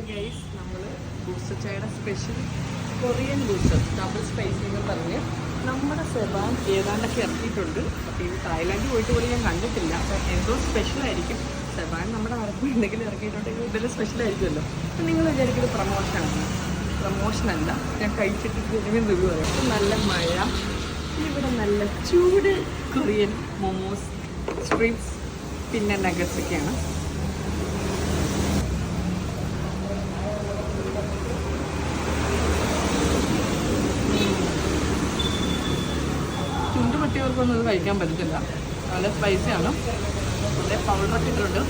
Guys നമ്മൾ booster ചായയുടെ special Korean booster double spicy എന്ന് പറഞ്ഞ് നമ്മുടെ സെബാൻ ഏതാണ്ടൊക്കെ ഇറക്കിയിട്ടുണ്ട്. അപ്പോൾ ഇത് തായ്ലാൻഡിൽ പോയിട്ട് പോലും ഞാൻ കണ്ടിട്ടില്ല. അപ്പോൾ എന്തോ സ്പെഷ്യലായിരിക്കും. സെബാൻ നമ്മുടെ ആർക്കും എന്തെങ്കിലും ഇറക്കിയിട്ടുണ്ടെങ്കിൽ ഇതിൽ സ്പെഷ്യലായിരിക്കുമല്ലോ. അപ്പം നിങ്ങൾ വിചാരിക്കുന്നത് പ്രമോഷനല്ല, ഞാൻ കഴിച്ചിട്ട് ജെനുവിൻ റിവ്യൂ പറയാം. നല്ല മഴ, ഇവിടെ നല്ല ചൂട് കൊറിയൻ മോമോസ്, സ്ട്രിപ്സ്, പിന്നെ നഗറ്റ്സ് ഒക്കെയാണ്. ചുണ്ട് പറ്റിയവർക്കൊന്നും ഇത് കഴിക്കാൻ പറ്റത്തില്ല, നല്ല സ്പൈസിയാണ്. വളരെ പൗഡറൊക്കെ ഇട്ടിട്ടുണ്ട്.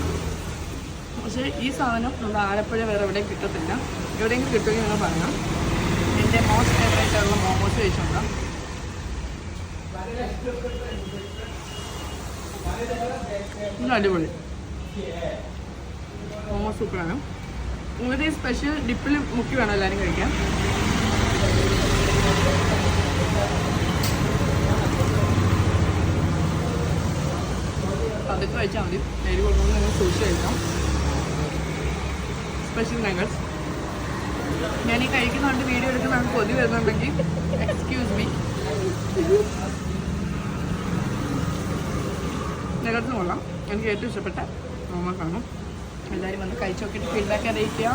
പക്ഷേ ഈ സാധനം നമ്മുടെ ആലപ്പുഴ വേറെ എവിടെയും കിട്ടത്തില്ല. എവിടെയെങ്കിലും കിട്ടുമെങ്കിൽ നിങ്ങൾ പറയാം. എൻ്റെ മോസ്റ്റ് ഫേവറേറ്റ് ആയിട്ടുള്ള മോമോസ് കഴിച്ചുകൊണ്ട് അടിപൊളി മോമോസ് സൂപ്പറാണ്. ഇങ്ങനത്തെ ഈ സ്പെഷ്യൽ ഡിപ്പിൽ മുക്കി വേണം എല്ലാവരും കഴിക്കാൻ. അതൊക്കെ കഴിച്ചാൽ മതി. എരി കൊടുക്കുമ്പോൾ നിങ്ങൾ സൂക്ഷിച്ച് കഴിക്കാം. സ്പെഷ്യൽ നഗറ്റ്സ് ഞാൻ ഈ കഴിക്കുന്നതുകൊണ്ട് വീഡിയോ എടുക്കുന്നതാണ് കൊതി വരുന്നുണ്ടെങ്കിൽ എക്സ്ക്യൂസ് മീ. നഗറ്റ്സ് കൊള്ളാം. എനിക്ക് ഏറ്റവും ഇഷ്ടപ്പെട്ട മോമോസ് ആണ്. എല്ലാവരും വന്ന് കഴിച്ച് നോക്കിയിട്ട് ഫീഡ്ബാക്ക് അറിയിക്കുക.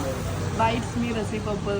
Bites me recipe purple.